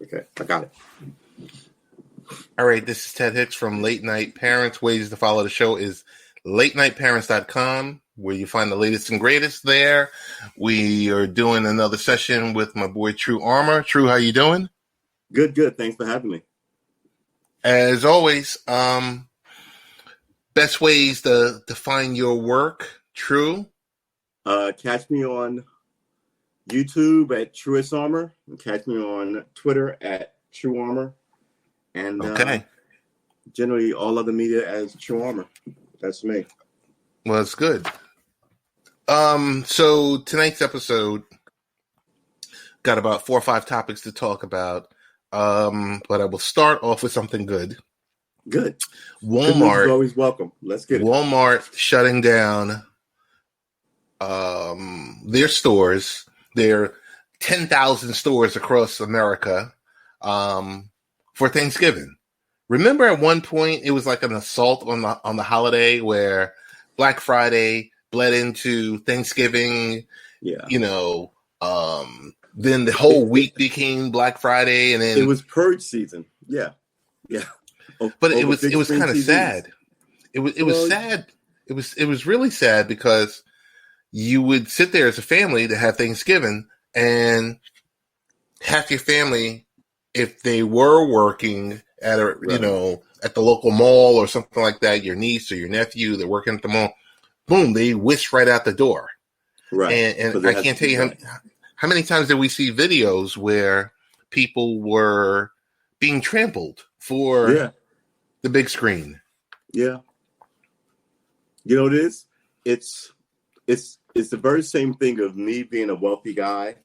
Okay, I got it. All right, this is Ted Hicks from Late Night Parents. Ways to follow the show is latenightparents.com, where you find the latest and greatest there. We are doing another session with my boy Shawn Armor. True, how you doing? Good. Thanks for having me. As always, best ways to find your work, True? Catch me on YouTube at Truest Armor, and catch me on Twitter at True Armor, and generally all other media as True Armor. That's me. Well, it's good. So tonight's episode got about 4 or 5 topics to talk about, but I will start off with something good. Good. Walmart is always welcome. Let's get it. Walmart shutting down their stores. Their 10,000 stores across America for Thanksgiving. Remember at one point it was like an assault on the holiday where Black Friday bled into Thanksgiving. Yeah. You know, then the whole week became Black Friday, and then it was purge season. Yeah. But it was kind of sad. It was sad. It was really sad because you would sit there as a family to have Thanksgiving, and half your family, if they were working at at the local mall or something like that, your niece or your nephew, they're working at the mall, boom, they whisk right out the door. Right. And I can't tell you how many times did we see videos where people were being trampled for the big screen. Yeah. You know what it is? It's the very same thing of me being a wealthy guy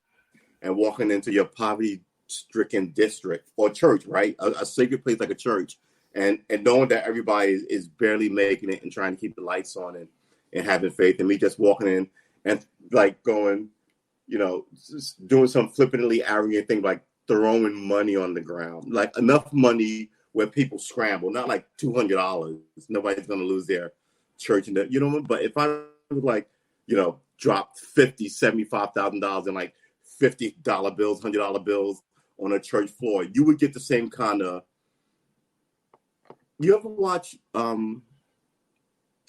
and walking into your poverty-stricken district or church, right? A sacred place like a church, and knowing that everybody is barely making it and trying to keep the lights on and having faith, and me just walking in and like going, just doing some flippantly arrogant thing like throwing money on the ground, like enough money where people scramble, not like $200. Nobody's going to lose their church, but if I was like, dropped $50,000, $75,000 in like $50 bills, $100 bills on a church floor, you would get the same kind of. You ever watch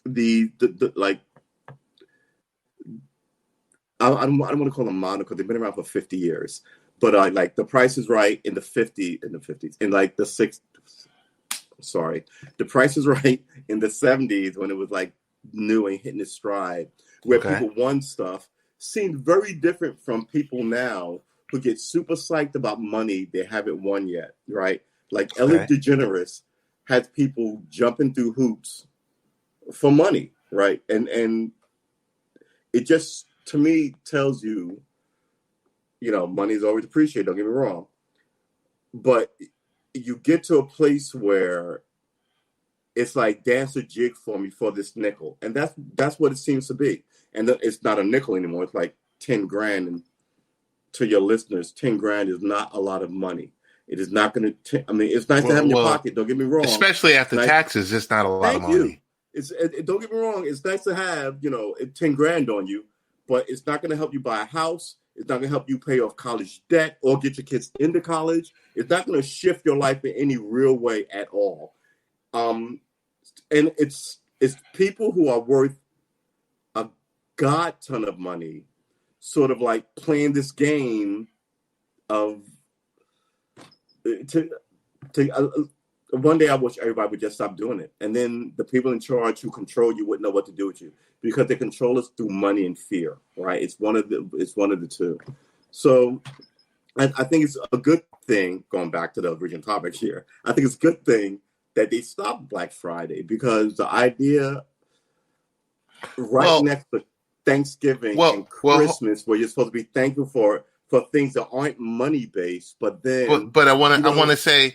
the like? I don't want to call them modern because they've been around for 50 years, but like The Price is Right in the 50s, in like the 60s. Sorry, The Price is Right in the 70s when it was like new and hitting its stride, where people won stuff, seemed very different from people now who get super psyched about money they haven't won yet, right? Like Ellen DeGeneres has people jumping through hoops for money, right? And it just, to me, tells you, money is always appreciated, don't get me wrong. But you get to a place where it's like dance a jig for me for this nickel. And that's what it seems to be. And it's not a nickel anymore. It's like 10 grand. And to your listeners, 10 grand is not a lot of money. It is not going to, it's nice to have in your pocket. Don't get me wrong. Especially after taxes, it's not a lot of money. Don't get me wrong. It's nice to have, 10 grand on you, but it's not going to help you buy a house. It's not going to help you pay off college debt or get your kids into college. It's not going to shift your life in any real way at all. And it's people who are worth a god ton of money, sort of like playing this game of one day I wish everybody would just stop doing it. And then the people in charge who control you wouldn't know what to do with you because they control us through money and fear, right? It's one of the two. So I think it's a good thing, going back to the original topic here, I think it's a good thing that they stopped Black Friday because the idea next to Thanksgiving and Christmas, where you're supposed to be thankful for things that aren't money based, but then. But I want to say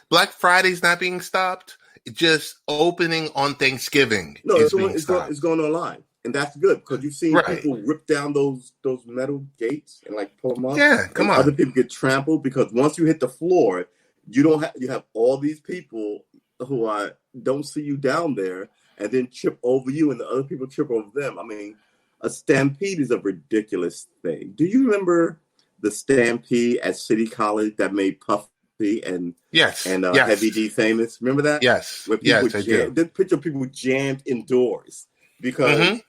Black Friday's not being stopped. It's just opening on Thanksgiving. No, it's going online, and that's good because you've seen people rip down those metal gates and like pull them off. Yeah, come on. Other people get trampled because once you hit the floor, you have all these people who don't see you down there and then trip over you, and the other people trip over them. I mean, a stampede is a ridiculous thing. Do you remember the stampede at City College that made Puffy and Heavy D famous. Remember that? Yes. Where people I do. The picture of people jammed indoors because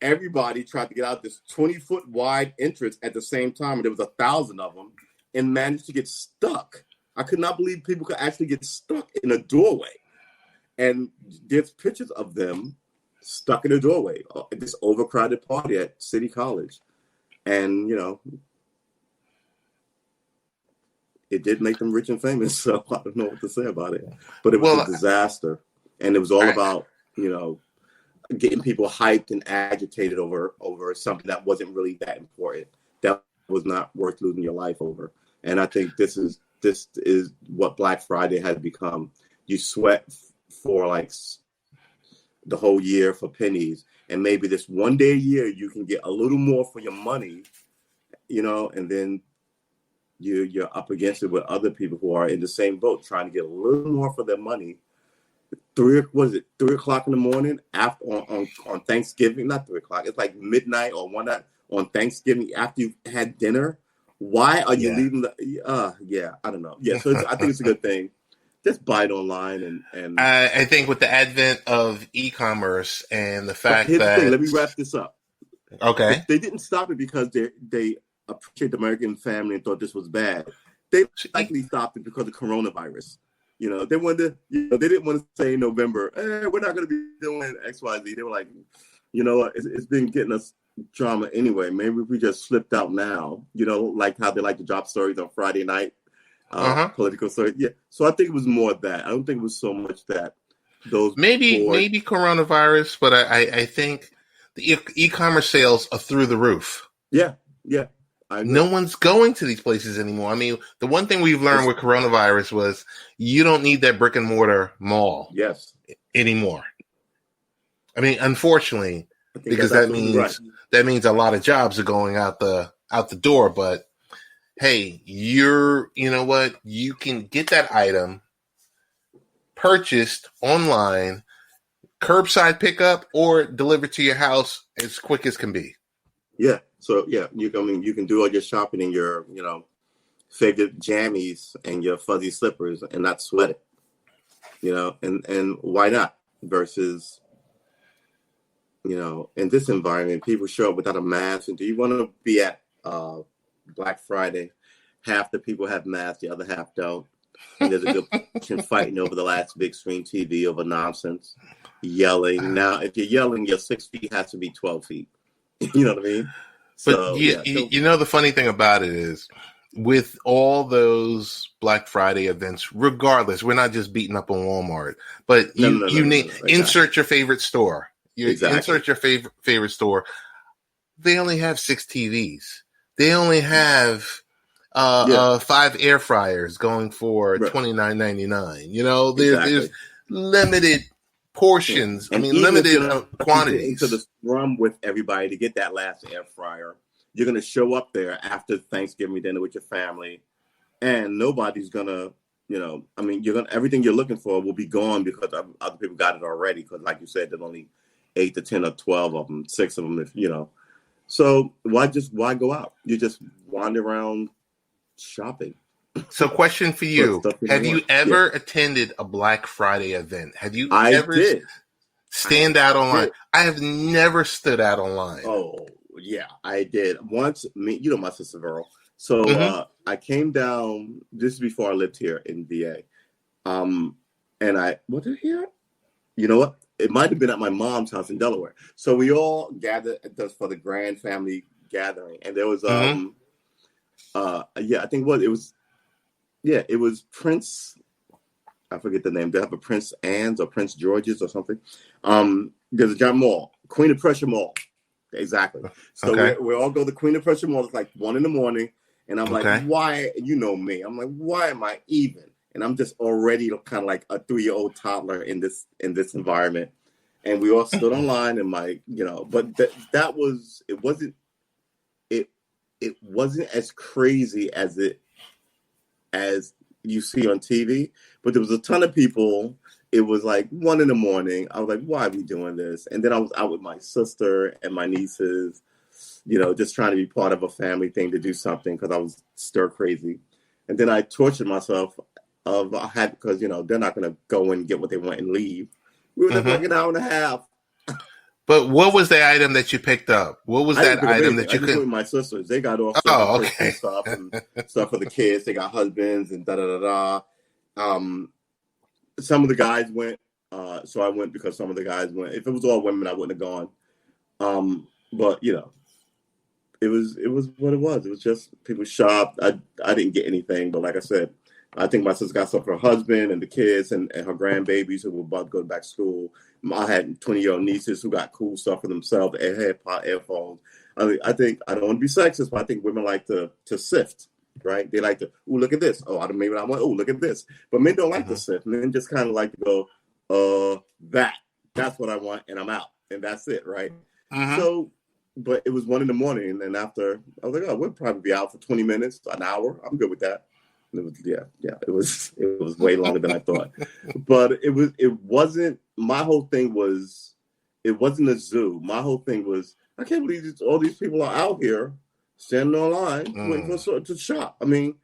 everybody tried to get out this 20-foot wide entrance at the same time, and there was 1,000 of them, and managed to get stuck. I could not believe people could actually get stuck in a doorway. And there's pictures of them stuck in a doorway at this overcrowded party at City College. And, it did make them rich and famous, so I don't know what to say about it. But it was a disaster. And it was all about, getting people hyped and agitated over something that wasn't really that important. That was not worth losing your life over. And I think this is what Black Friday has become. You sweat for like the whole year for pennies, and maybe this one day a year you can get a little more for your money, and then you're up against it with other people who are in the same boat trying to get a little more for their money. 3 o'clock in the morning after on Thanksgiving, not 3 o'clock. It's like midnight or 1 night on Thanksgiving after you've had dinner. Why are you leaving I don't know. Yeah, so I think it's a good thing. Just buy it online and I think with the advent of e-commerce and the fact here's that the thing, let me wrap this up. Okay. They didn't stop it because they appreciate the American family and thought this was bad. They likely stopped it because of coronavirus. They wanted to, they didn't want to say in November, we're not going to be doing XYZ. They were like, it's been getting us drama anyway. Maybe we just slipped out now, like how they like to drop stories on Friday night, political stories. Yeah. So I think it was more of that. I don't think it was so much that those maybe coronavirus, but I think the e-commerce sales are through the roof. Yeah. No one's going to these places anymore. I mean, the one thing we've learned with coronavirus was you don't need that brick and mortar mall anymore. I mean, unfortunately, because that means a lot of jobs are going out the door. But hey, you know what? You can get that item purchased online, curbside pickup, or delivered to your house as quick as can be. Yeah. So you can do all your shopping in your, favorite jammies and your fuzzy slippers and not sweat it. And why not? Versus, in this environment, people show up without a mask. And do you want to be at Black Friday? Half the people have masks, the other half don't. And there's a good person fighting over the last big screen TV over nonsense, yelling. Now, if you're yelling, your 6 feet has to be 12 feet. You know what I mean? But the funny thing about it is, with all those Black Friday events, regardless, we're not just beating up on Walmart, but insert your favorite store. Insert your favorite store. They only have 6 TVs. They only have 5 air fryers going for $29.99. There's limited portions. I mean, limited quantities. To the scrum with everybody to get that last air fryer. You're going to show up there after Thanksgiving dinner with your family, and nobody's going to, everything you're looking for will be gone because other people got it already. Because, like you said, there's only 8 to 10 or 12 of them, 6 of them, So why go out? You just wander around shopping. So, question for you: have you ever attended a Black Friday event? Have you ever stand out online? I have never stood out online. Oh, yeah, I did. Once, my sister Verl. So I came down, this is before I lived here in VA. And was it here? You know what? It might have been at my mom's house in Delaware. So we all gathered for the grand family gathering. And there was, I think it was Prince, I forget the name. They have a Prince Anne's or Prince George's or something. There's a giant mall, Queen of Prussia Mall. Exactly. So we all go to Queen of Prussia Mall. It's like 1 a.m. And I'm like, why? You know me. I'm like, why am I even? And I'm just already kind of like a 3-year-old toddler in this environment. And we all stood online and but it wasn't as crazy as you see on TV, but there was a ton of people. It was like 1 a.m. I was like, why are we doing this? And then I was out with my sister and my nieces, just trying to be part of a family thing to do something because I was stir crazy. And then I tortured myself because, they're not going to go and get what they want and leave. We were there for like an hour and a half. But what was the item that you picked up? What was that item that you could? I just went with my sisters. They got all okay. stuff and stuff for the kids. They got husbands and da-da-da-da. Some of the guys went. So I went because some of the guys went. If it was all women, I wouldn't have gone. But, it was what it was. It was just people shopped. I didn't get anything. But like I said, I think my sister got stuff for her husband and the kids and her grandbabies who were about to go back to school. I had 20-year-old nieces who got cool stuff for themselves, AirPod, earphones. I think, I don't want to be sexist, but I think women like to sift, right? They like to, look at this. Oh, maybe I want, look at this. But men don't like to sift. Men just kind of like to go, that's what I want, and I'm out. And that's it, right? So, but it was 1 a.m, and after, I was like, we'll probably be out for 20 minutes, an hour. I'm good with that. It was it was way longer than I thought, but it wasn't. My whole thing was, it wasn't a zoo. My whole thing was, I can't believe all these people are out here standing online waiting to shop. I mean,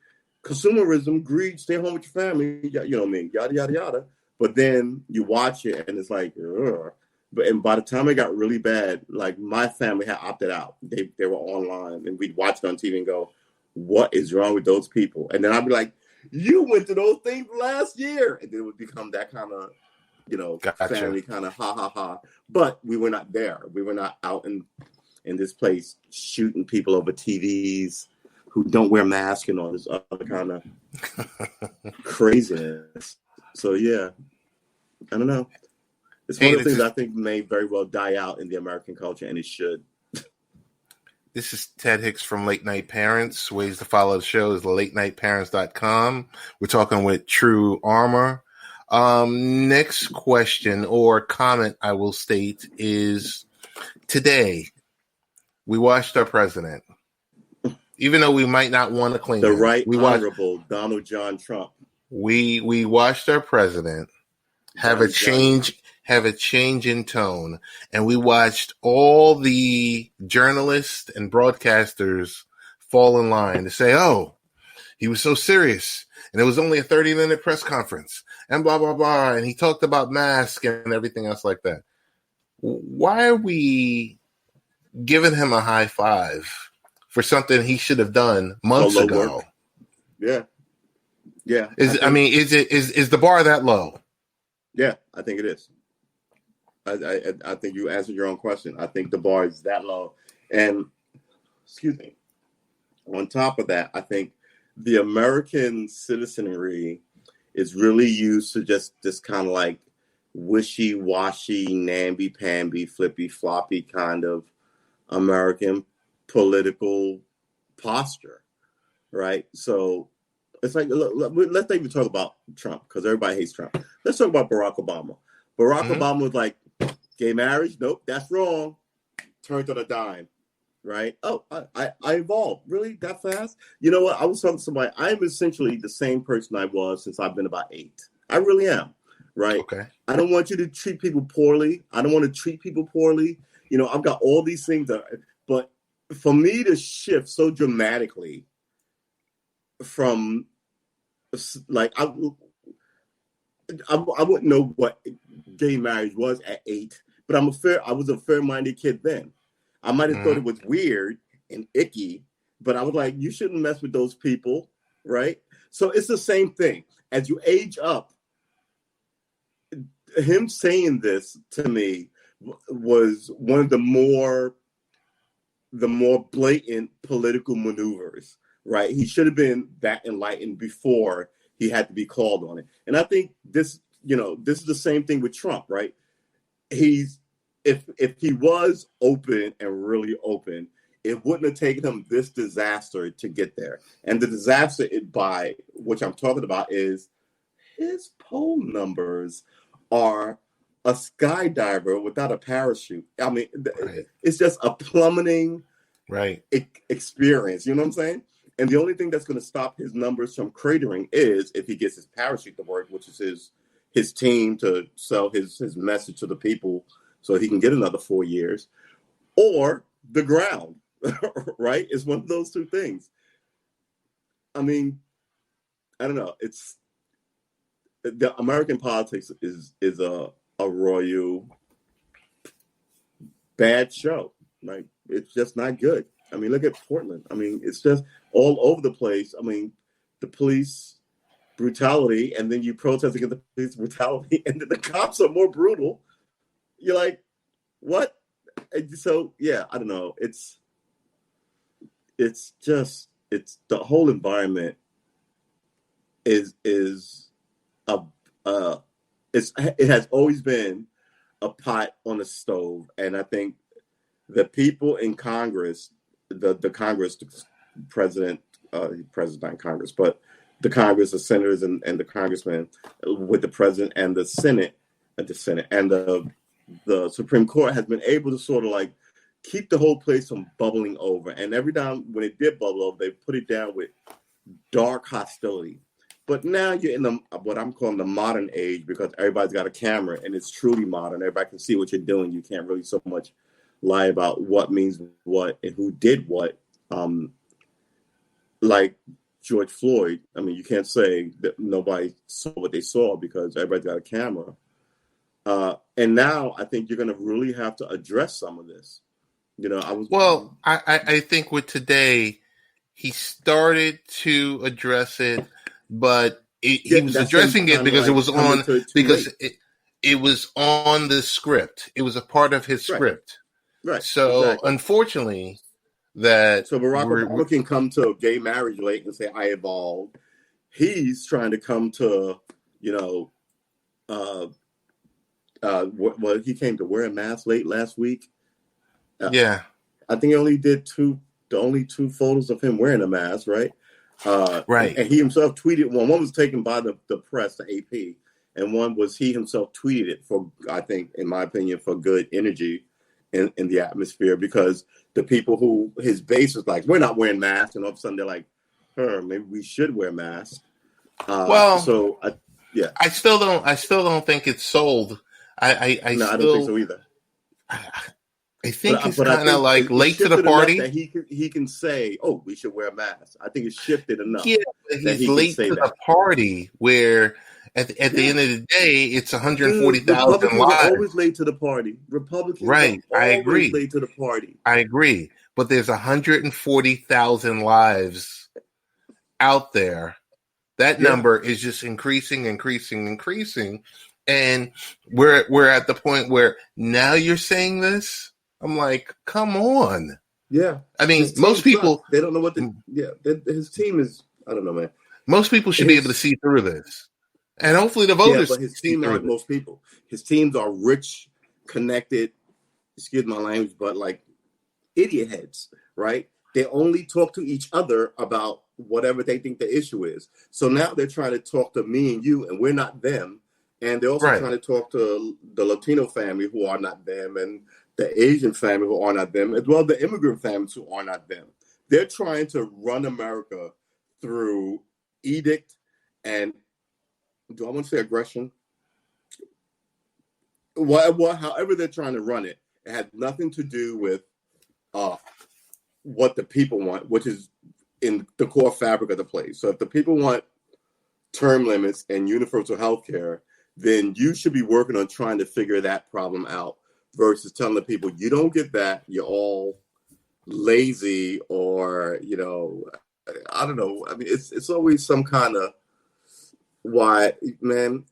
consumerism, greed, stay home with your family. You know what I mean? Yada yada yada. But then you watch it and it's like, ugh. And by the time it got really bad, like my family had opted out. They were online and we'd watch it on TV and go, what is wrong with those people? And then I'd be like, you went to those things last year. And then it would become that kind of, family kind of ha, ha, ha. But we were not there. We were not out in this place shooting people over TVs who don't wear masks and all this other kind of craziness. So, yeah, I don't know. It's one of the things I think may very well die out in the American culture, and it should. This is Ted Hicks from Late Night Parents. Ways to follow the show is latenightparents.com. We're talking with Shawn Armor. Next question or comment I will state is, today we watched our president. Even though we might not want to claim the right honorable Donald John Trump. We watched our president have a change in tone. And we watched all the journalists and broadcasters fall in line to say, oh, he was so serious. And it was only a 30-minute press conference and blah, blah, blah. And he talked about masks and everything else like that. Why are we giving him a high five for something he should have done months ago? Work. Yeah. Yeah. Is the bar that low? Yeah, I think it is. I think you answered your own question. I think the bar is that low. And, excuse me, on top of that, I think the American citizenry is really used to just this kind of like wishy-washy, namby-pamby, flippy-floppy kind of American political posture, right? So it's like, let's not even talk about Trump because everybody hates Trump. Let's talk about Barack Obama. Barack Obama was like, gay marriage? Nope, that's wrong. Turned on a dime, right? Oh, I evolved. Really? That fast? You know what? I was talking to somebody. I'm essentially the same person I was since I've been about 8. I really am, right? Okay. I don't want you to treat people poorly. I don't want to treat people poorly. I've got all these things, but for me to shift so dramatically from, like, I wouldn't know what gay marriage was at 8, but I was a fair-minded kid then. I might have thought it was weird and icky, but I was like, you shouldn't mess with those people, right? So it's the same thing. As you age up, him saying this to me was one of the more blatant political maneuvers, right? He should have been that enlightened before he had to be called on it. And I think this is the same thing with Trump, right? If he was open and really open, it wouldn't have taken him this disaster to get there. And the disaster by which I'm talking about is his poll numbers are a skydiver without a parachute. I mean, It's just a plummeting experience. You know what I'm saying? And the only thing that's going to stop his numbers from cratering is if he gets his parachute to work, which is his team to sell his message to the people so he can get another 4 years, or the ground, right? It's one of those two things. I mean, I don't know. It's the American politics is a royal bad show. Like, it's just not good. I mean, look at Portland. I mean, it's just all over the place. I mean, the police brutality, and then you protest against the police brutality, and then the cops are more brutal. You're like, what? And so, yeah, I don't know. It's just the whole environment is it has always been a pot on a stove, and I think the people in Congress, the Congress, the president not Congress, but the Congress, the senators and the congressmen, with the president and the Senate, and the Supreme Court has been able to sort of like keep the whole place from bubbling over. And every time when it did bubble over, they put it down with dark hostility. But now you're in what I'm calling the modern age, because everybody's got a camera and it's truly modern. Everybody can see what you're doing. You can't really so much lie about what means what and who did what. Like George Floyd, I mean, you can't say that nobody saw what they saw because everybody's got a camera. And now I think you're going to really have to address some of this. You know, I think with today, he started to address it, but he was addressing it because it was on it was on the script. It was a part of his script. Right. So unfortunately, Barack Obama can come to gay marriage late and say I evolved. He's trying to come to, you know, he came to wear a mask late last week. Yeah, I think he only did the only two photos of him wearing a mask, right? Right. And he himself tweeted one. One was taken by the press, the AP, and one was he himself tweeted it for, I think, in my opinion, for good energy in the atmosphere, because the people who his base was like, we're not wearing masks, and all of a sudden they're like, maybe we should wear masks. I still don't think it's sold. I don't think so either. I think it's kind of like late to the party. That he can say, "Oh, we should wear masks." I think it's shifted enough. Yeah, but he's late to the party. Where at the end of the day, it's 140,000 lives. Republicans are always late to the party. Republicans, right? I agree. Late to the party. I agree, but there's 140,000 lives out there. That number is just increasing, and we're at the point where now you're saying this. I'm like, come on. Yeah. I mean, most people... They don't know what his team is... I don't know, man. Most people should be able to see through this. And hopefully the voters... Yeah, but his team aren't most people. His teams are rich, connected, excuse my language, but like idiot heads, right? They only talk to each other about whatever they think the issue is. So now they're trying to talk to me and you, and we're not them. And they're also trying to talk to the Latino family who are not them, and the Asian family who are not them, as well as the immigrant families who are not them. They're trying to run America through edict and, do I want to say aggression? However they're trying to run it, it has nothing to do with what the people want, which is in the core fabric of the place. So if the people want term limits and universal health care, then you should be working on trying to figure that problem out, versus telling the people, you don't get that, you're all lazy, or, you know, I don't know. I mean, it's always some kind of why, man.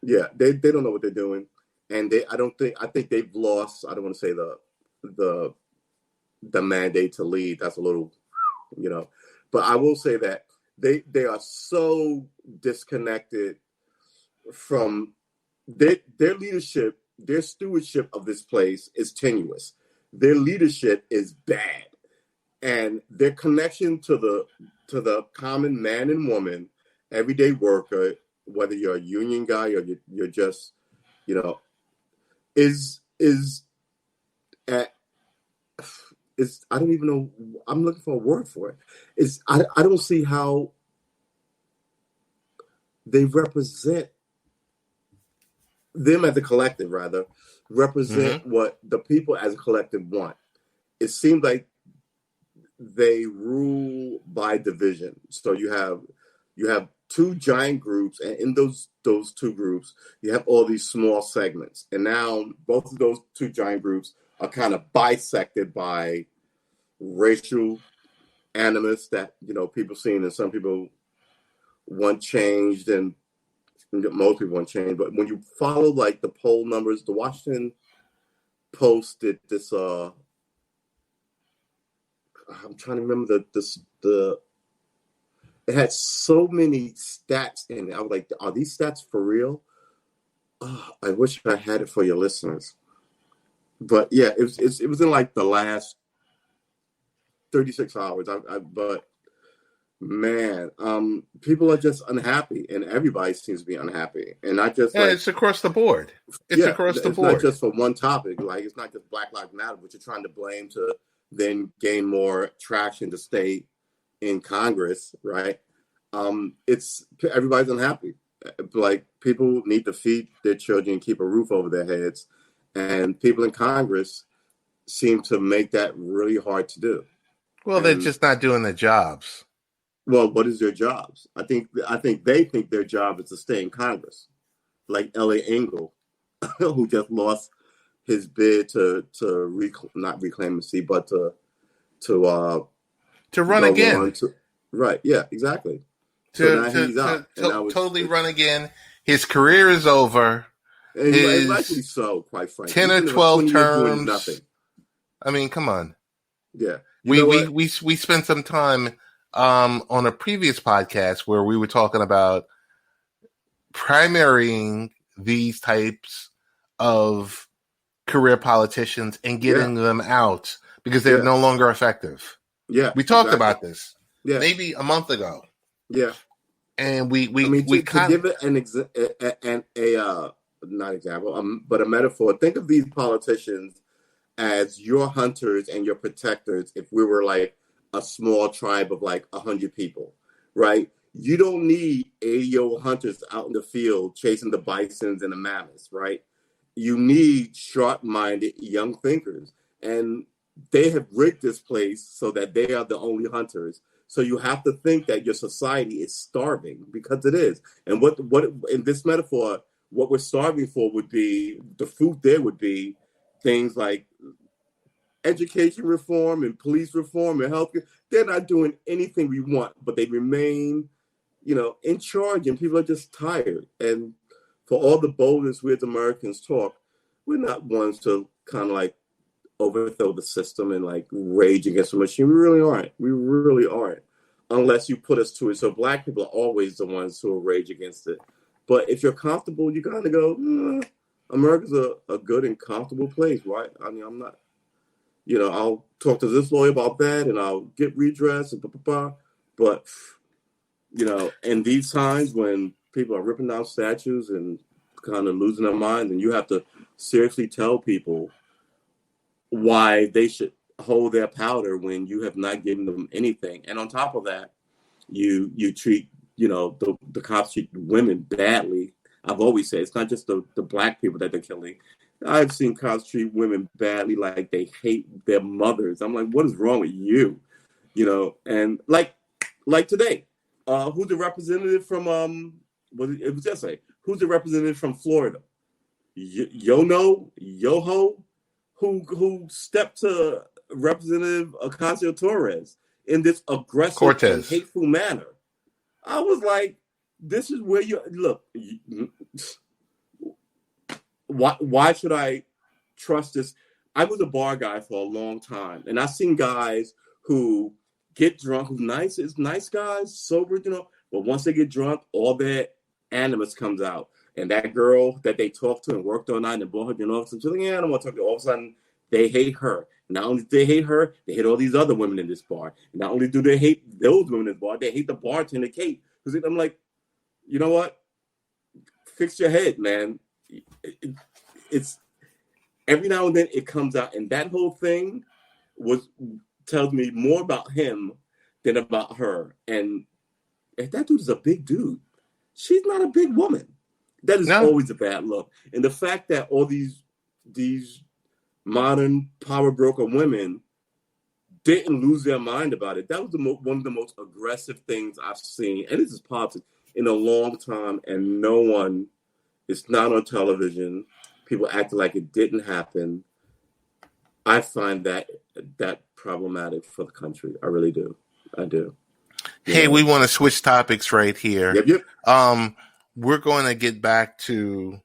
Yeah, they don't know what they're doing, and I think they've lost. I don't want to say the mandate to lead. That's a little, you know, but I will say that they are so disconnected from their leadership. Their stewardship of this place is tenuous. Their leadership is bad, and their connection to the common man and woman, everyday worker, whether you're a union guy or you're just, you know, is I don't even know. I'm looking for a word for it. I don't see how they represent. Them as a collective, rather, represent what the people as a collective want. It seems like they rule by division. So you have two giant groups, and in those two groups, you have all these small segments. And now both of those two giant groups are kind of bisected by racial animus that, people seen, and some people want changed, and most people want change. But when you follow like the poll numbers, the Washington Post did this. I'm trying to remember it had so many stats in it. I was like, are these stats for real? Oh, I wish I had it for your listeners. But yeah, it was in like the last 36 hours. But man, people are just unhappy, and everybody seems to be unhappy. And not just it's across the board. It's not just for one topic. Like, it's not just Black Lives Matter, which you're trying to blame to then gain more traction to stay in Congress, right? It's everybody's unhappy. Like, people need to feed their children and keep a roof over their heads, and people in Congress seem to make that really hard to do. Well, they're just not doing their jobs. Well, what is their jobs? I think they think their job is to stay in Congress, like Elliot Engel, who just lost his bid to not reclaim the seat, but to run again. Right? Yeah, exactly. Totally run again. His career is over. And likely so, quite frankly. 10 or 12 terms. Nothing. I mean, come on. Yeah. We spent some time on a previous podcast where we were talking about primarying these types of career politicians and getting them out because they're no longer effective. Yeah, we talked about this maybe a month ago. Yeah, and we to give it not example, but a metaphor. Think of these politicians as your hunters and your protectors. If we were like a small tribe of like 100 people, right? You don't need 80-year-old hunters out in the field chasing the bisons and the mammoths, right? You need sharp-minded young thinkers, and they have rigged this place so that they are the only hunters. So you have to think that your society is starving, because it is. And what in this metaphor, what we're starving for would be, the food there would be things like education reform and police reform and healthcare. They're not doing anything we want, but they remain, in charge, and people are just tired. And for all the boldness we as Americans talk, we're not ones to kind of like overthrow the system and like rage against the machine. We really aren't. Unless you put us to it. So Black people are always the ones who will rage against it. But if you're comfortable, you kind of go, America's a good and comfortable place, right? I mean, I'm not, I'll talk to this lawyer about that, and I'll get redress and But, in these times when people are ripping down statues and kind of losing their minds, and you have to seriously tell people why they should hold their powder when you have not given them anything. And on top of that, you treat, the cops treat women badly. I've always said it's not just the Black people that they're killing. I've seen cops treat women badly, like they hate their mothers. I'm like, what is wrong with you? And like today, who's the representative from it was yesterday? Who's the representative from Florida? Yoho, who stepped to Representative Ocasio-Torres in this aggressive and hateful manner. I was like, this is where you look. Why should I trust this? I was a bar guy for a long time, and I've seen guys who get drunk, who nice guys, sober, but once they get drunk, all their animus comes out. And that girl that they talked to and worked all night and bought her, she's like, I don't want to talk to her. All of a sudden, they hate her. Not only do they hate her, they hate all these other women in this bar. Not only do they hate those women in this bar, they hate the bartender, Kate. Because I'm like, you know what? Fix your head, man. It's every now and then it comes out, and that whole thing tells me more about him than about her. And if that dude is a big dude, she's not a big woman. That is always a bad look. And the fact that all these modern power broker women didn't lose their mind about it. That was one of the most aggressive things I've seen, and this is politics, in a long time, and no one, it's not on television. People acting like it didn't happen. I find that problematic for the country. I really do. I do. Hey, we want to switch topics right here. Yep. We're going to get back to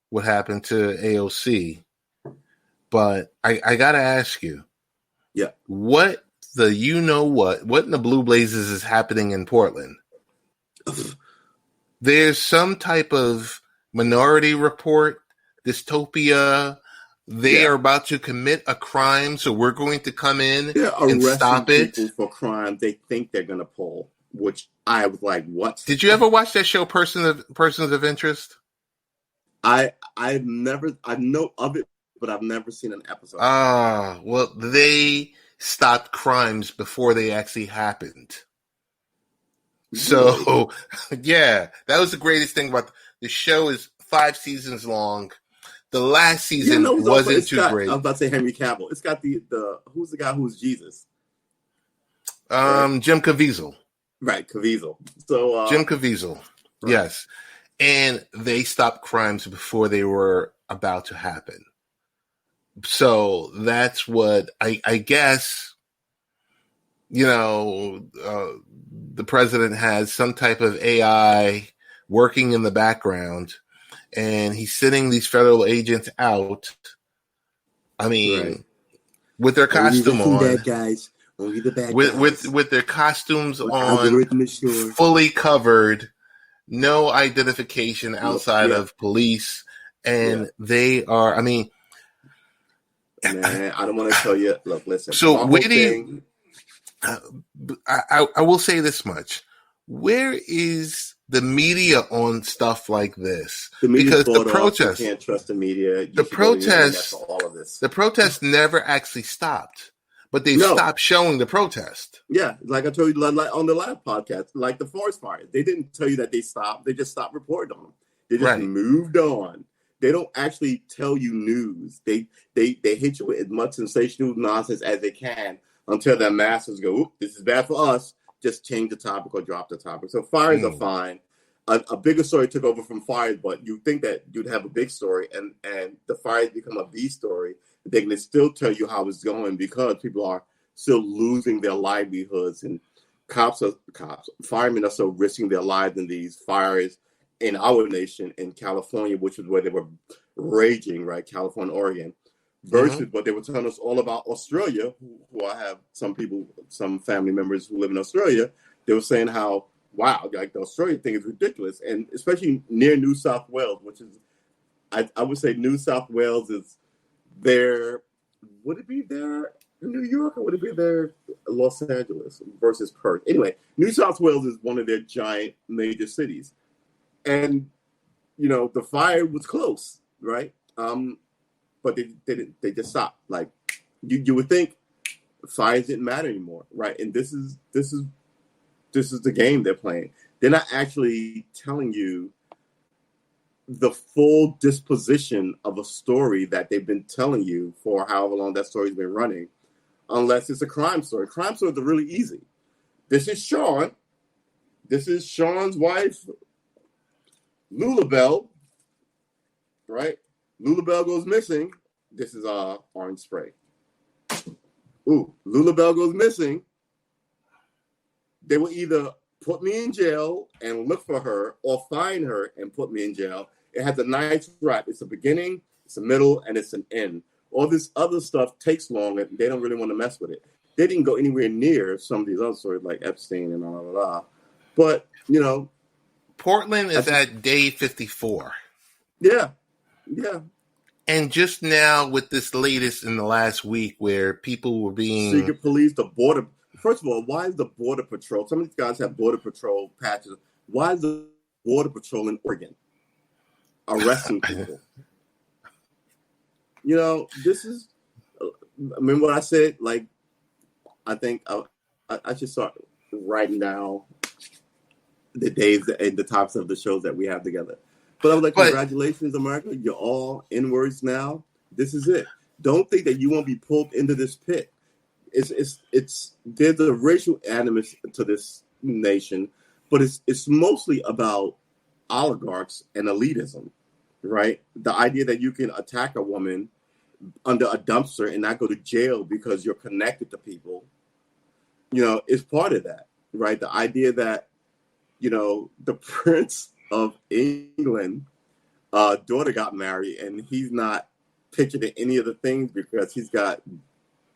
what happened to AOC, but I got to ask you. Yeah. What in the blue blazes is happening in Portland? There's some type of Minority Report, Dystopia. They are about to commit a crime, so we're going to come in and stop it. People for crime they think they're going to pull, which I was like, what? Did you ever watch that show, Persons of Interest? I know of it, but I've never seen an episode. Well, they stopped crimes before they actually happened. So, yeah, that was the greatest thing about the show. Is 5 seasons long. The last season wasn't too great. I was about to say Henry Cavill. It's got the who's the guy who's Jesus? Jim Caviezel. Right, Caviezel. So Jim Caviezel. Right. Yes. And they stopped crimes before they were about to happen. So that's what I guess, the president has some type of AI working in the background, and he's sending these federal agents out. I mean, with their costume on. Bad guys. Only the bad guys. With their costumes on, fully covered, no identification outside of police, and they are, I mean... Man, I don't want to tell you. Look, listen. So where do you... I will say this much. Where is the media on stuff like this? Because the protest, you can't trust the media. The protest never actually stopped, but they stopped showing the protest. Yeah, like I told you like on the last podcast, like the forest fires. They didn't tell you that they stopped. They just stopped reporting on them. They just moved on. They don't actually tell you news. They hit you with as much sensational nonsense as they can until their masses go, oop, this is bad for us. Just change the topic or drop the topic. So fires are fine. A bigger story took over from fires, but you think that you'd have a big story and the fires become a B story. They can still tell you how it's going because people are still losing their livelihoods, and firemen are still risking their lives in these fires in our nation, in California, which is where they were raging, right? California, Oregon, versus what they were telling us all about Australia, who I have some family members who live in Australia. They were saying how, wow, like the Australian thing is ridiculous. And especially near New South Wales, which is, I would say New South Wales is there. Would it be there in New York or would it be there in Los Angeles versus Perth? Anyway, New South Wales is one of their giant major cities. And, the fire was close, right? But they just stopped. Like you would think fires didn't matter anymore, right? And this is the game they're playing. They're not actually telling you the full disposition of a story that they've been telling you for however long that story's been running, unless it's a crime story. Crime stories are really easy. This is Shawn. This is Shawn's wife, Lulabelle, right? Lulabelle goes missing. This is orange spray. Ooh, Lulabelle goes missing. They will either put me in jail and look for her or find her and put me in jail. It has a nice rap. It's a beginning, it's a middle, and it's an end. All this other stuff takes long, and they don't really want to mess with it. They didn't go anywhere near some of these other stories like Epstein and blah, blah, blah. But, Portland is at day 54. Yeah. And just now with this latest in the last week where people were being... Secret police, the border... First of all, why is the border patrol... Some of these guys have border patrol patches. Why is the border patrol in Oregon arresting people? This is... Remember what I said? Like, I think I should start writing down the days and the topics of the shows that we have together. But I was like, congratulations, America. You're all inwards now. This is it. Don't think that you won't be pulled into this pit. there's a racial animus to this nation, but it's mostly about oligarchs and elitism, right? The idea that you can attack a woman under a dumpster and not go to jail because you're connected to people, is part of that, right? The idea that, the Prince of England daughter got married and he's not pictured in any of the things because he's got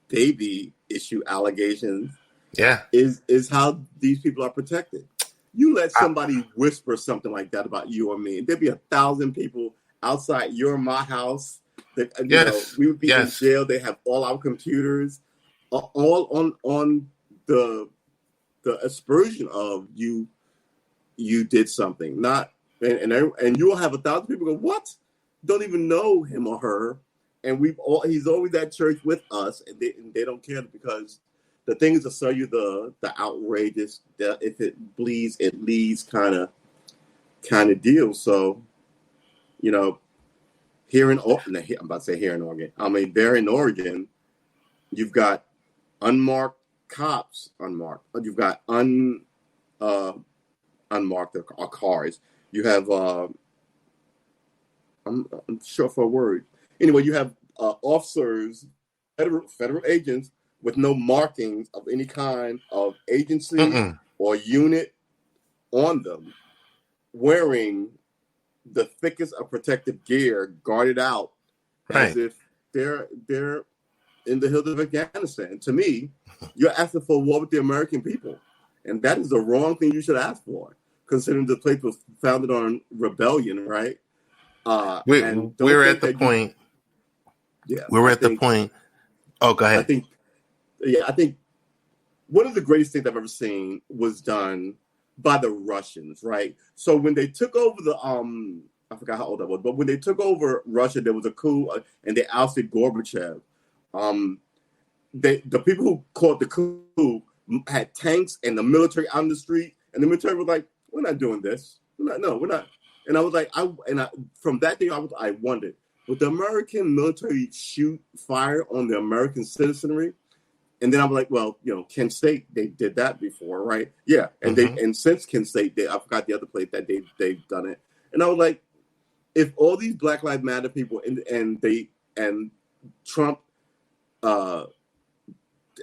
baby issue allegations. Yeah. Is how these people are protected. You let somebody whisper something like that about you or me, there'd be 1,000 people outside my house. That, we would be in jail. They have all our computers, all on the aspersion of you did something. Not and you'll have 1,000 people go, what? Don't even know him or her, and he's always at church with us, and they don't care because the thing is to sell you the outrageous, if it bleeds, it leads kind of deal. So, here in Oregon, I'm about to say here in Oregon. I mean, there in Oregon, you've got unmarked cops, You've got unmarked cars. You have, I'm sure for a word. Anyway, you have officers, federal agents with no markings of any kind of agency or unit on them, wearing the thickest of protective gear, guarded out, as if they're in the hills of Afghanistan. To me, you're asking for a war with the American people, and that is the wrong thing you should ask for, considering the place was founded on rebellion, right? We're at the point. We're at the point. Oh, go ahead. I think one of the greatest things I've ever seen was done by the Russians, right? So when they took over I forgot how old I was, but when they took over Russia, there was a coup and they ousted Gorbachev. The people who caught the coup had tanks and the military out in the street, and the military was like, "We're not doing this. We're not." And I was like, from that day I wondered, would the American military fire on the American citizenry? And then I was like, well, Kent State, they did that before, right? Yeah, and and since Kent State, I forgot the other place that they've done it. And I was like, if all these Black Lives Matter people and Trump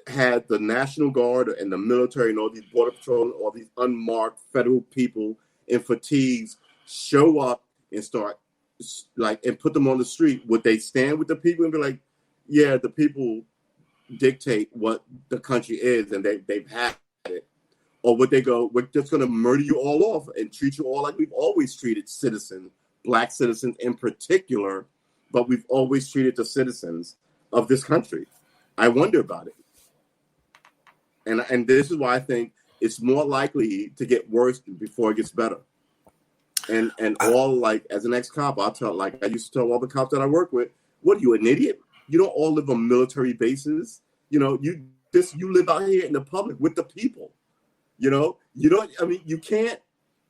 had the National Guard and the military and all these border patrol and all these unmarked federal people in fatigues show up and start and put them on the street, would they stand with the people and be like, yeah, the people dictate what the country is and they've had it? Or would they go, we're just going to murder you all off and treat you all like we've always treated citizens, Black citizens in particular, but we've always treated the citizens of this country? I wonder about it. And this is why I think it's more likely to get worse before it gets better. And all, as an ex-cop, I used to tell all the cops that I work with, what are you, an idiot? You don't all live on military bases. You live out here in the public with the people. You can't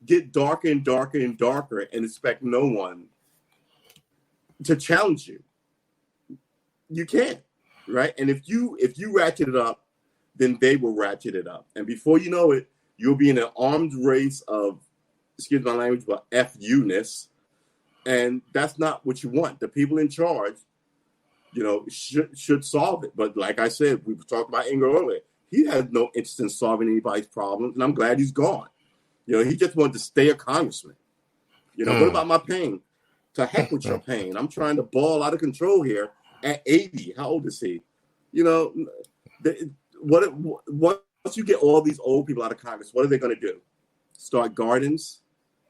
get darker and darker and darker and expect no one to challenge you. You can't, right? And if you ratchet it up, then they will ratchet it up. And before you know it, you'll be in an armed race of, excuse my language, but F-you-ness. And that's not what you want. The people in charge, should solve it. But like I said, we talked about Ingram earlier. He has no interest in solving anybody's problems, and I'm glad he's gone. He just wanted to stay a congressman. What about my pain? To heck with your pain. I'm trying to ball out of control here at 80. How old is he? Once you get all these old people out of Congress, what are they going to do? Start gardens?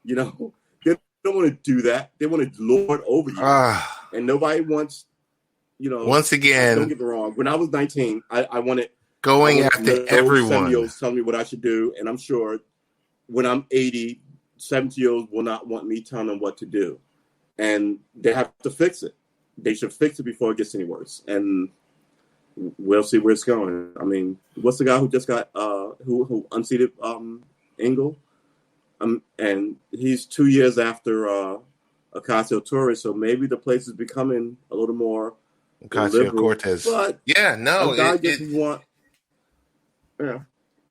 They don't want to do that. They want to lord over you. And nobody wants, Once again, don't get me wrong. When I was 19, I wanted going after everyone. 70-year-olds telling me what I should do. And I'm sure when I'm 80, 70-year-olds will not want me telling them what to do. And they have to fix it. They should fix it before it gets any worse. And we'll see where it's going. I mean, what's the guy who just got who unseated Engel? And he's 2 years after Ocasio-Torres, so maybe the place is becoming a little more Ocasio-Cortez. But yeah, no, Yeah.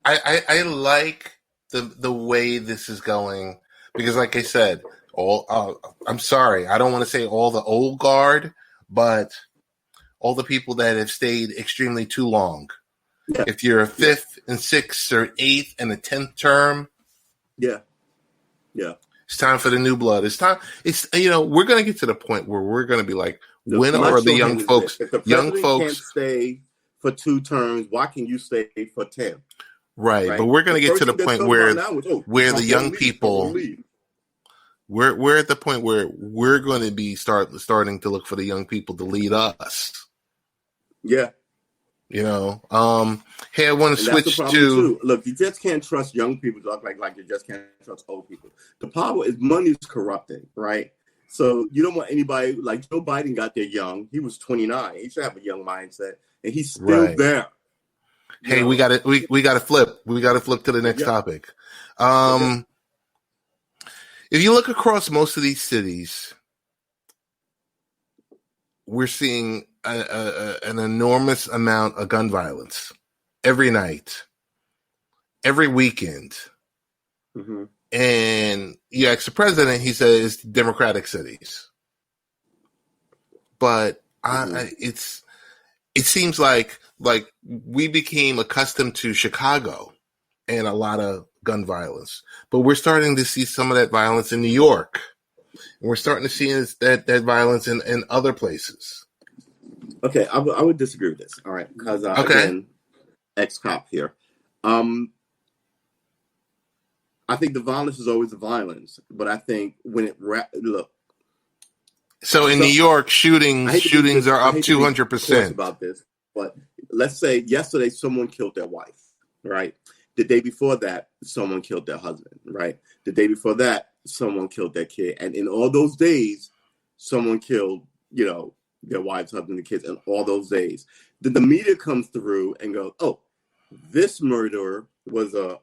I like the way this is going because, like I said, I'm sorry, I don't want to say all the old guard, but all the people that have stayed extremely too long. Yeah. If you're a fifth and sixth or eighth and a 10th term, yeah, it's time for the new blood. It's time. It's we're going to get to the point where we're going to be like, when are the young folks? If the president can't stay for 2 terms, why can you stay for 10? Right, but we're going to get to the point where the young people, we're at the point where we're going to be starting to look for the young people to lead us. Yeah. Hey, I want to switch to look. You just can't trust young people to act like you just can't trust old people. The power is money is corrupting, right? So you don't want anybody like Joe Biden got there young. He was 29. He should have a young mindset, and he's still there. Hey, we got to we got to flip. We got to flip to the next topic. If you look across most of these cities, we're seeing an enormous amount of gun violence every night, every weekend. Mm-hmm. And you ask the president, he says democratic cities. But it seems like we became accustomed to Chicago and a lot of gun violence. But we're starting to see some of that violence in New York. And we're starting to see that violence in other places. Okay, I would disagree with this. All right, because again, ex-cop here. I think the violence is always the violence, but I think when it look. So in New York, shootings are up 200% about this. But let's say yesterday someone killed their wife, right? The day before that, someone killed their husband, right? The day before that, someone killed their kid, and in all those days, someone killed, their wives, husband, and kids. And all those days, then the media comes through and goes, "Oh, this murderer was a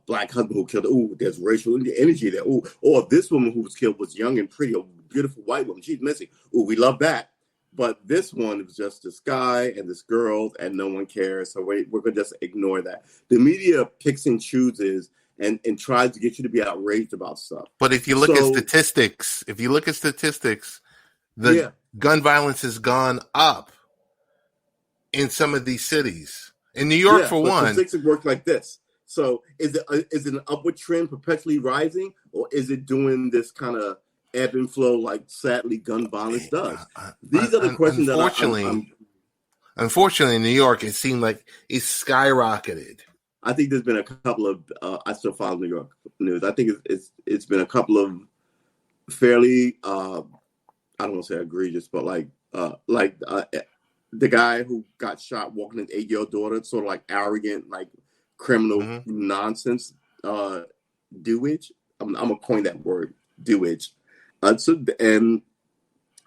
black husband who killed. Oh, there's racial energy there. Oh, or this woman who was killed was young and pretty, a beautiful white woman. She's missing. Oh, we love that. But this one was just this guy and this girl, and no one cares. So we're going to just ignore that. The media picks and chooses and tries to get you to be outraged about stuff. But if you look at statistics, the gun violence has gone up in some of these cities. In New York, for one. Statistics work like this. So is it an upward trend perpetually rising, or is it doing this kind of ebb and flow like sadly gun violence does? These are the questions unfortunately, in New York, it seemed like it's skyrocketed. I think there's been a couple of I still follow New York news. I think it's been a couple of fairly I don't want to say egregious, but the guy who got shot walking his 8-year-old daughter, sort of like arrogant, like criminal nonsense, dewage. I'm gonna coin that word, dewage. And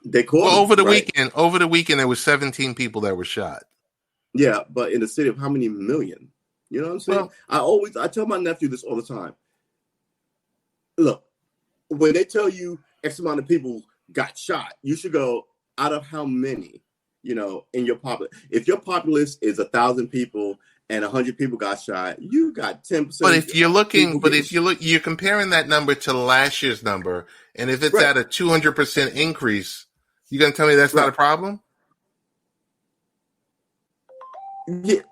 they called over the weekend. Over the weekend, there was 17 people that were shot. Yeah, but in a city of how many million? You know what I'm saying? Well, I tell my nephew this all the time. Look, when they tell you X amount of people got shot, you should go out of how many. In your populace. If your populace is 1,000 people and 100 people got shot, you got 10%. But you're comparing that number to last year's number, and if it's at a 200% increase, you gonna tell me that's not a problem? Yeah.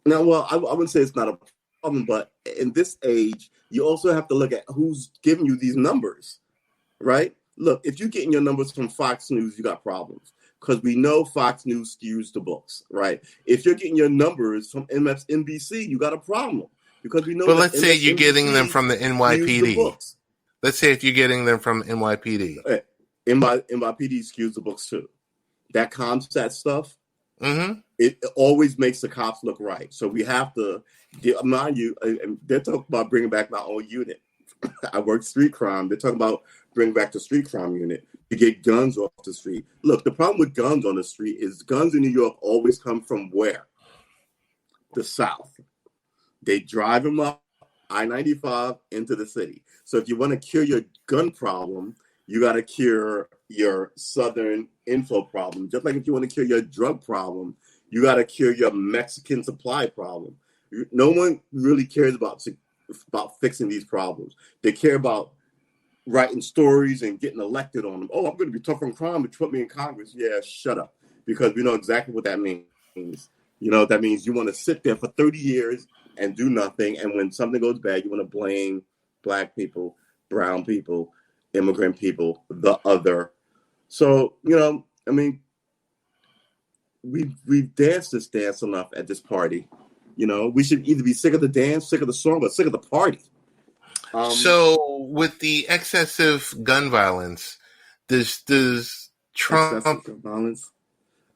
No, well, I wouldn't say it's not a problem, but in this age, you also have to look at who's giving you these numbers, right? Look, if you're getting your numbers from Fox News, you got problems. Because we know Fox News skews the books, right? If you're getting your numbers from MSNBC, you got a problem. Because we know. But let's say you're getting them from the NYPD. Let's say if you're getting them from NYPD. NYPD skews the books too. That ComStat stuff, it always makes the cops look right. So we have to, mind you, they're talking about bringing back my own unit. I work street crime. They're talking about bringing back the street crime unit to get guns off the street. Look, the problem with guns on the street is guns in New York always come from where? The South. They drive them up I-95 into the city. So if you want to cure your gun problem, you got to cure your Southern info problem. Just like if you want to cure your drug problem, You got to cure your Mexican supply problem. No one really cares about fixing these problems. They care about writing stories and getting elected on them. Oh, I'm going to be tough on crime, but put me in Congress. Yeah, shut up. Because we know exactly what that means. That means you want to sit there for 30 years and do nothing. And when something goes bad, you want to blame black people, brown people, immigrant people, the other. So, we've danced this dance enough at this party. We should either be sick of the dance, sick of the song, or sick of the party. So with the excessive gun violence, does Trump excessive gun violence?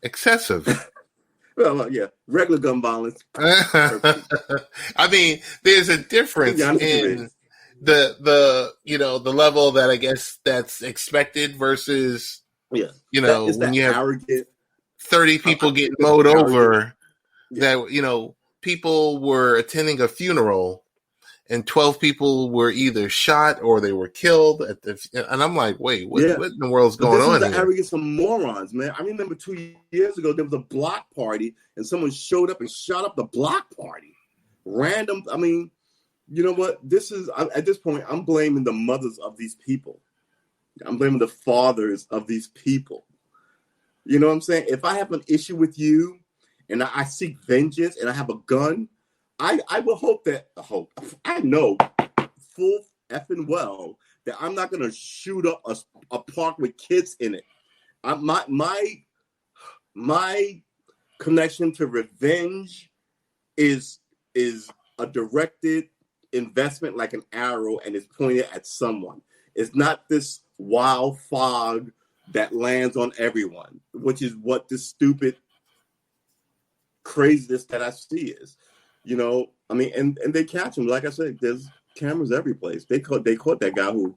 Excessive. Well, yeah, regular gun violence. I mean, there's a difference in the level that I guess that's expected versus when you have arrogant 30 people getting mowed over. That people were attending a funeral and 12 people were either shot or they were killed and I'm like, wait, what in the world's going on here? This is the arrogance of morons, man. I remember 2 years ago there was a block party and someone showed up and shot up the block party. Random. I mean, you know what? At this point, I'm blaming the mothers of these people. I'm blaming the fathers of these people. You know what I'm saying? If I have an issue with you and I seek vengeance and I have a gun, I will I know full effing well that I'm not going to shoot up a park with kids in it. My connection to revenge is a directed investment like an arrow and is pointed at someone. It's not this wild fog that lands on everyone, which is what this stupid craziness that I see is. And they catch him. Like I said, there's cameras every place. They caught that guy who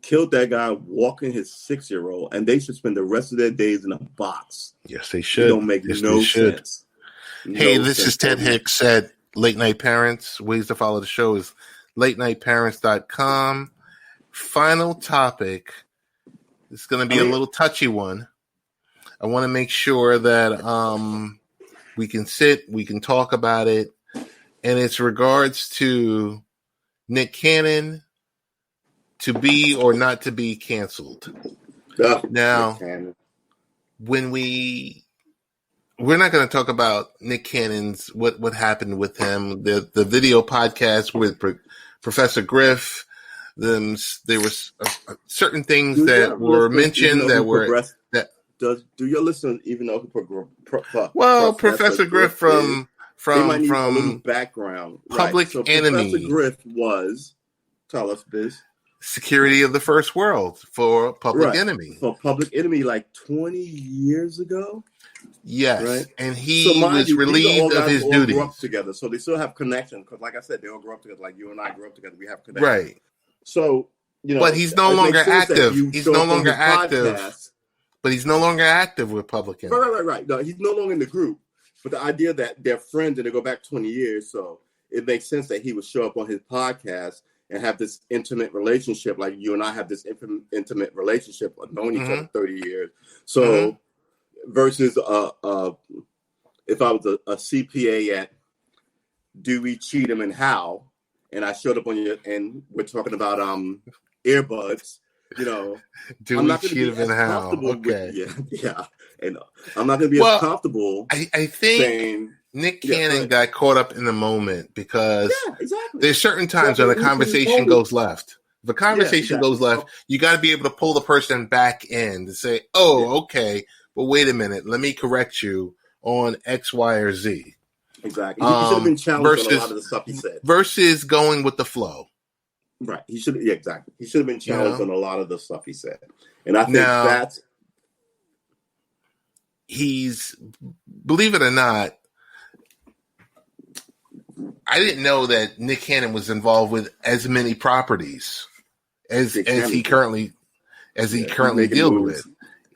killed that guy walking his 6-year-old, and they should spend the rest of their days in a box. Yes, they should. It don't make no sense. Hey, this is Ted Hicks at Late Night Parents. Ways to follow the show is latenightparents.com. Final topic. It's going to be a little touchy one. I want to make sure that we can talk about it. And it's regards to Nick Cannon to be or not to be canceled. Now, when we're not going to talk about Nick Cannon's what happened with him, the video podcast with Professor Griff. There was certain things that were mentioned that were do your listeners even know who Professor Griff from background Public Enemy. Professor Griff was, tell us, Biz. Security of the First World for Public Enemy. For Public Enemy, like 20 years ago. Yes, right? And he was relieved of his duties. Grew up together, so they still have connection. Because, like I said, they all grew up together. Like you and I grew up together. We have connection. Right. So but he's no longer active. He's no longer active. But he's no longer active with Public Enemy. Right. No, he's no longer in the group. But the idea that they're friends and they go back 20 years, so it makes sense that he would show up on his podcast and have this intimate relationship, like you and I have this intimate relationship of knowing each other 30 years. So versus if I was a CPA at Dewey, Cheatham, and Howe, and I showed up on you and we're talking about earbuds, Dewey, I'm not going to be as comfortable yeah. And I'm not going to be as comfortable. I think saying, Nick Cannon got caught up in the moment because there's certain times when a conversation goes left. If a conversation goes left, you got to be able to pull the person back in to say, okay, but wait a minute, let me correct you on X, Y, or Z. Exactly. He should have been challenged on a lot of the stuff he said. Versus going with the flow. Right. He should exactly. He should have been challenged on a lot of the stuff he said. And I think he's, believe it or not, I didn't know that Nick Cannon was involved with as many properties as he currently deals with.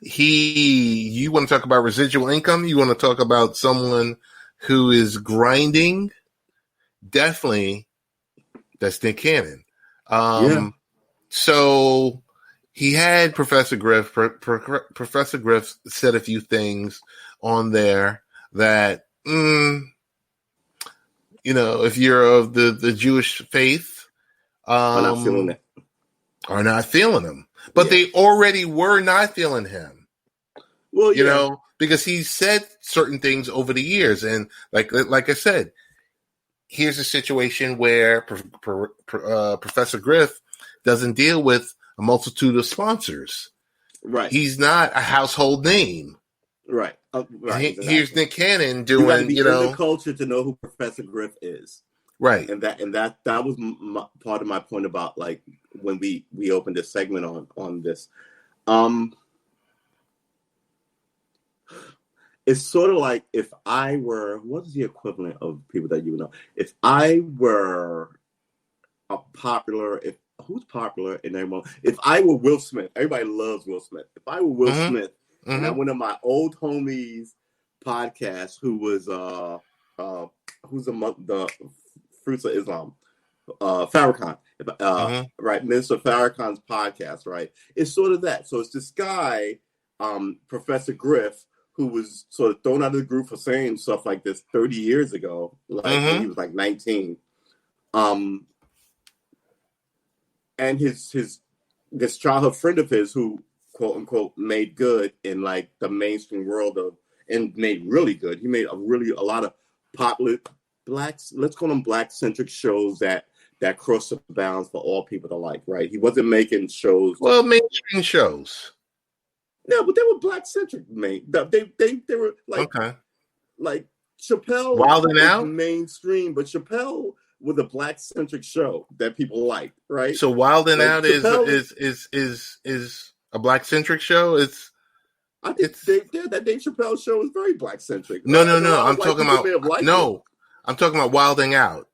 You want to talk about residual income? You want to talk about someone who is grinding? Definitely, that's Nick Cannon. So he had Professor Griff. Professor Griff said a few things on there that, if you're of the Jewish faith, are not feeling it. Are not feeling him. But they already were not feeling him. Well, because he said certain things over the years. And like I said, here's a situation where Professor Griff doesn't deal with a multitude of sponsors. Right. He's not a household name. Right. Exactly. Here's Nick Cannon doing, you got to be in the culture to know who Professor Griff is. Right. And that was part of my point about like when we opened this segment on this. It's sort of like if I were, what is the equivalent of people that you know? If I were who's popular in their moment? If I were Will Smith, everybody loves Will Smith. If I were Will Smith, and I went on my old homie's podcast, who was who's the Fruits of Islam, Farrakhan, right? Minister Farrakhan's podcast, right? It's sort of that. So it's this guy, Professor Griff, who was sort of thrown out of the group for saying stuff like this 30 years ago, like when he was like 19. And this childhood friend of his who, quote unquote, made good in like the mainstream world and made really good. He made a lot of popular let's call them black-centric shows that cross the bounds for all people to like, right? He wasn't making shows. Well, mainstream shows. No, but they were black-centric, mate. They were like Chappelle Wild and Out mainstream, but Chappelle was a black-centric show that people liked, right? So Wild and Out Chappelle, is a black-centric show. I think that Dave Chappelle show is very black-centric. No. I'm talking about I'm talking about Wilding Out.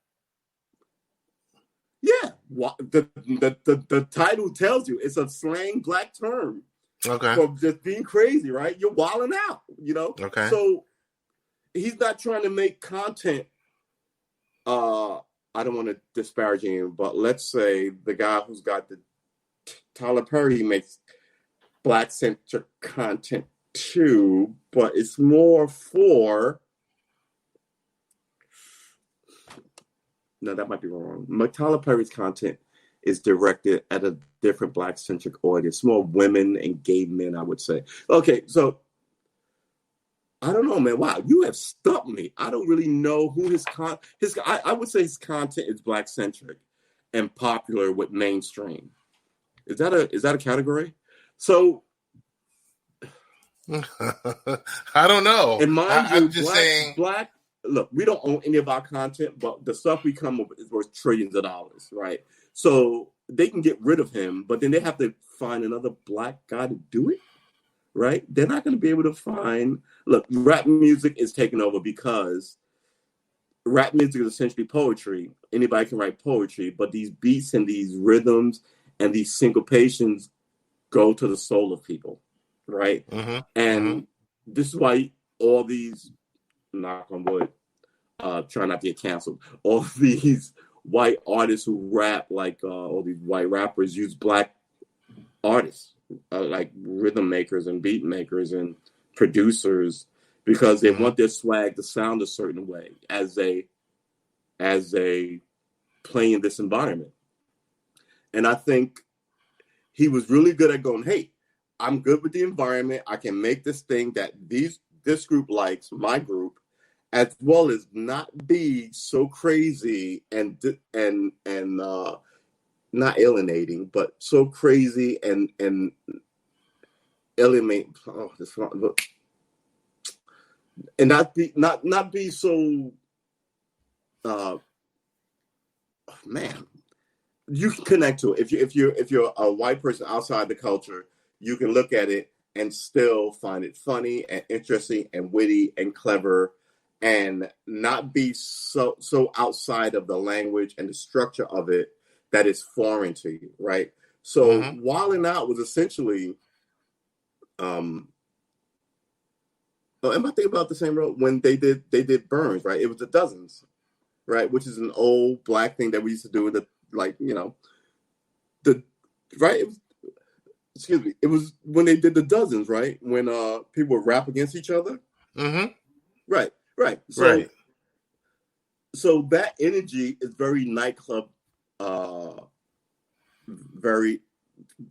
Yeah, the title tells you it's a slang black term. Okay. For just being crazy, right? You're wilding out, Okay. So he's not trying to make content. I don't want to disparage him, but let's say the guy who's got the Tyler Perry makes black-centric content too, but it's more for. No, that might be wrong. Tyler Perry's content is directed at a different black-centric audience, more women and gay men, I would say. Okay, so I don't know, man. Wow, you have stumped me. I don't really know who I would say his content is black-centric and popular with mainstream. Is that a category? So I don't know. And I'm just saying. Look, we don't own any of our content, but the stuff we come up with is worth trillions of dollars, right? So they can get rid of him, but then they have to find another black guy to do it, right? They're not going to be able to find. Look, rap music is taking over because rap music is essentially poetry. Anybody can write poetry, but these beats and these rhythms and these syncopations go to the soul of people, right? And this is why all these, knock on wood, try not to get canceled, all these white artists who rap, like all these white rappers use black artists, like rhythm makers and beat makers and producers, because they want their swag to sound a certain way as they play in this environment. And I think he was really good at going, hey, I'm good with the environment. I can make this thing that this group likes, my group, as well as not be so crazy and not alienating, but so crazy and alienate. Oh, this and not be so. Man, you can connect to it if you're a white person outside the culture. You can look at it and still find it funny and interesting and witty and clever, and not be so outside of the language and the structure of it that is foreign to you, right? So Wildin' Out was essentially, am I thinking about the same road when they did Burns, right? It was the Dozens, right? Which is an old black thing that we used to do with it was when they did the Dozens, right? When people would rap against each other. Right. Right. So that energy is very nightclub. Very.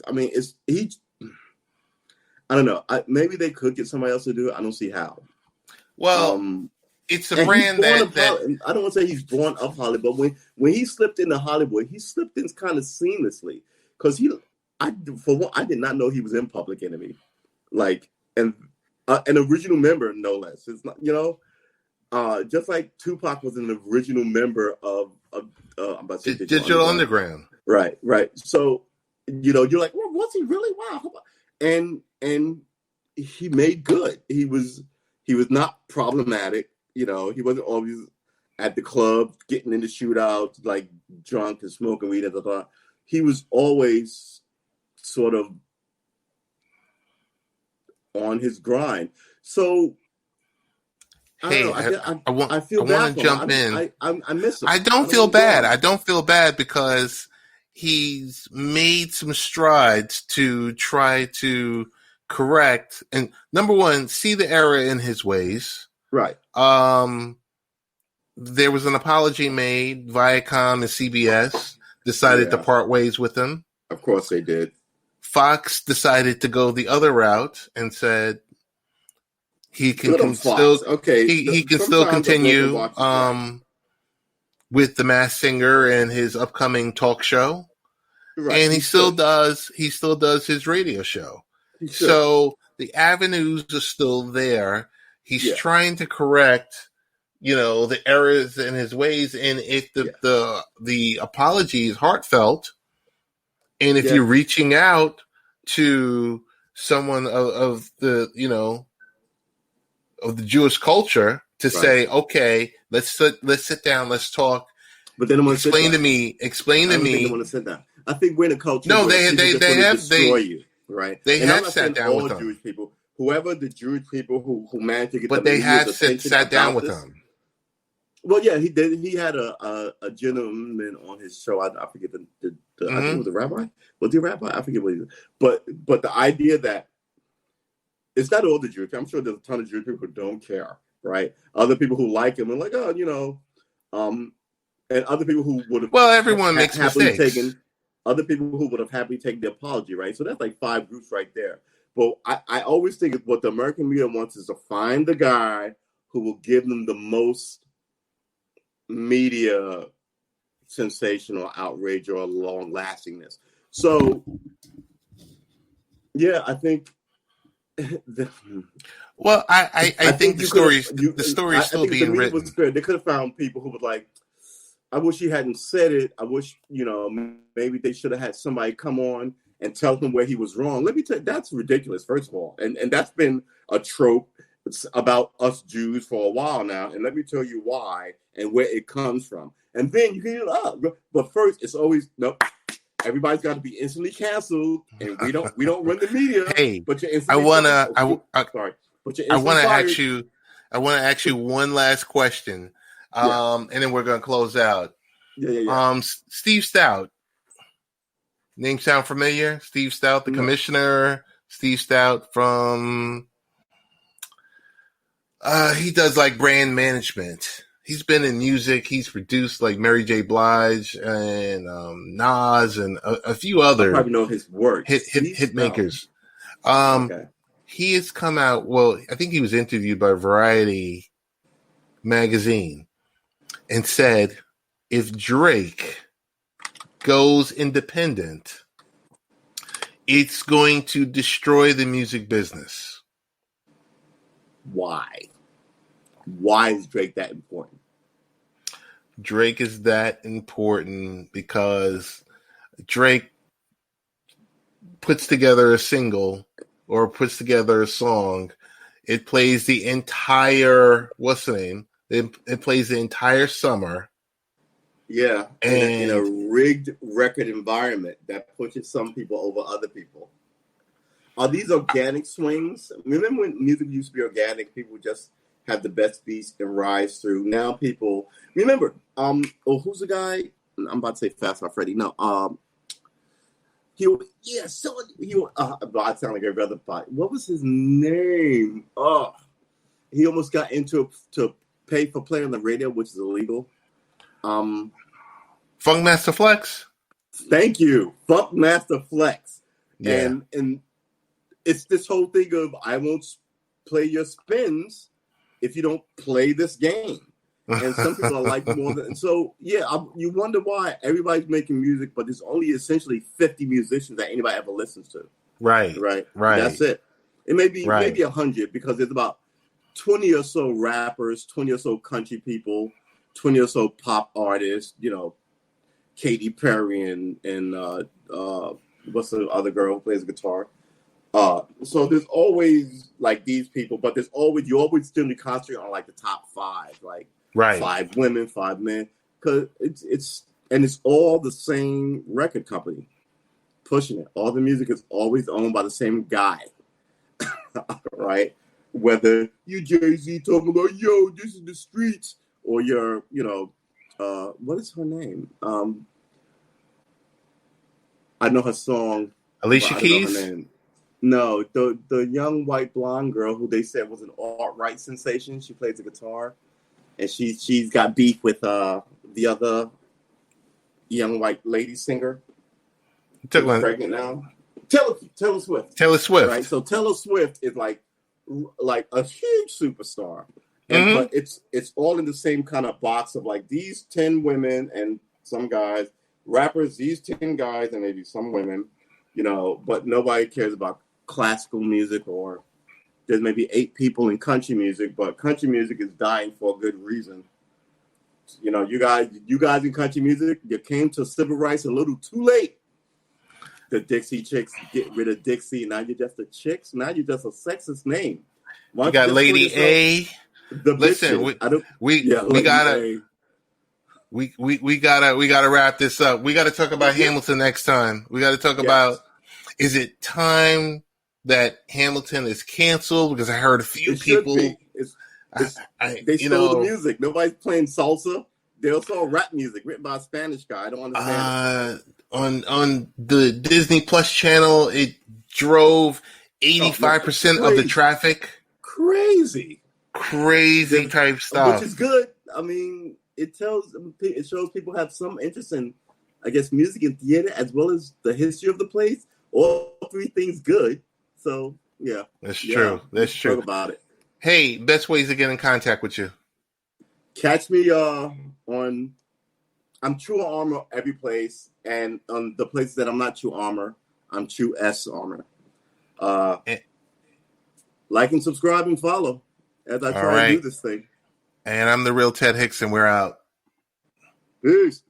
I mean, it's he. I don't know. Maybe they could get somebody else to do it. I don't see how. Well, it's a brand that I don't want to say he's born of Hollywood, but when he slipped into Hollywood, he slipped in kind of seamlessly because I did not know he was in Public Enemy, like and an original member, no less. It's not, just like Tupac was an original member of I'm about to say Digital Underground. Right. So you're like, well, was he really? Wow. And he made good. He was not problematic. He wasn't always at the club getting into shootouts, like drunk and smoking weed. He was always sort of on his grind. So I feel bad to jump in. I miss him. I don't feel bad. I don't feel bad because he's made some strides to try to correct and, number one, see the error in his ways. Right. There was an apology made. Viacom and CBS decided to part ways with him. Of course they did. Fox decided to go the other route and said he can still continue with The Masked Singer and his upcoming talk show. Right. And he still does his radio show. So the avenues are still there. He's trying to correct, the errors in his ways. And if the apology is heartfelt, and if you're reaching out to someone of the Jewish culture to say, okay, let's sit down, let's talk. But they don't want to explain to me. They want to sit down. I think we're in a culture. No, they have destroy you, right? They have sat down with them. Jewish people, whoever the Jewish people who managed to get, but they have sat down with them. Well, yeah, he did. He had a gentleman on his show. I forget the I think it was a rabbi. Was he a rabbi? I forget what he was. But the idea that it's not all the Jewish. I'm sure there's a ton of Jewish people who don't care, right? Other people who like him and like, and other people who would have. Well, everyone makes mistakes. Other people who would have happily taken the apology, right? So that's like 5 groups right there. But I always think what the American media wants is to find the guy who will give them the most media sensational outrage or long lastingness. So, yeah, I think. Well, I think the story is still being written. Was good. They could have found people who would like. I wish he hadn't said it. I wish, maybe they should have had somebody come on and tell him where he was wrong. Let me tell you, that's ridiculous, first of all. And that's been a trope about us Jews for a while now. And let me tell you why and where it comes from. And then you can get it up. But first, it's always, nope, everybody's got to be instantly canceled. And we don't run the media. Hey, but you're I want to ask you one last question. And then we're going to close out. Yeah. Steve Stout. Name sound familiar? Steve Stout, the commissioner. Steve Stout from... he does like brand management. He's been in music. He's produced like Mary J. Blige and Nas and a few other... I probably know his work. Hit makers. Okay. He has come out... Well, I think he was interviewed by Variety magazine and said, if Drake goes independent, it's going to destroy the music business. Why? Why is Drake that important? Drake is that important because Drake puts together a single or puts together a song. It plays the entire, what's the name? It plays the entire summer. Yeah, in a rigged record environment that pushes some people over other people. Are these organic swings? Remember when music used to be organic? People would just have the best beats and rise through. Now people remember. Who's the guy? I'm about to say Fast Car Freddy. No. I sound like every other part. What was his name? he almost got into to pay for play on the radio, which is illegal. Funkmaster Flex. Thank you, Funkmaster Flex. Yeah. And it's this whole thing of I won't play your spins if you don't play this game. And some people are like more than so. Yeah, you wonder why everybody's making music, but there's only essentially 50 musicians that anybody ever listens to. Right. That's it. It may be maybe 100 because there's about 20 or so rappers, 20 or so country people, 20 or so pop artists. You know, Katy Perry and what's the other girl who plays guitar? So there's always like these people, but you always still concentrate on like the top 5, like 5 women, 5 men, because it's all the same record company pushing it. All the music is always owned by the same guy, right? Whether you Jay-Z talking about yo, this is the streets, or you're what is her name? I know her song. Alicia Keys. No, the young white blonde girl who they said was an alt-right sensation. She plays the guitar, and she's got beef with the other young white lady singer. Who's pregnant now. Taylor Swift. Taylor Swift. Right. So Taylor Swift is like a huge superstar, but it's all in the same kind of box of like these 10 women and some guys, rappers. These 10 guys and maybe some women, but nobody cares about classical music, or there's maybe 8 people in country music, but country music is dying for a good reason. You guys in country music, you came to civil rights a little too late. The Dixie Chicks, get rid of Dixie. Now you're just a Chicks. Now you're just a sexist name. You got Lady A. Listen, we gotta wrap this up. We gotta talk about Hamilton next time. We gotta talk about, is it time that Hamilton is canceled? Because I heard a few people. They stole the music. Nobody's playing salsa. They also rap music written by a Spanish guy. I don't understand. On the Disney Plus channel, it drove 85% of the traffic. Crazy type stuff, which is good. I mean, it shows people have some interest in, I guess, music and theater as well as the history of the place. All 3 things good. So yeah, that's true. That's true. Talk about it. Hey, best ways to get in contact with you. Catch me on. I'm True Armor every place, and on the places that I'm not True Armor, I'm True S Armor. Like and subscribe and follow as I try to do this thing. And I'm the real Ted Hicks, and we're out. Peace.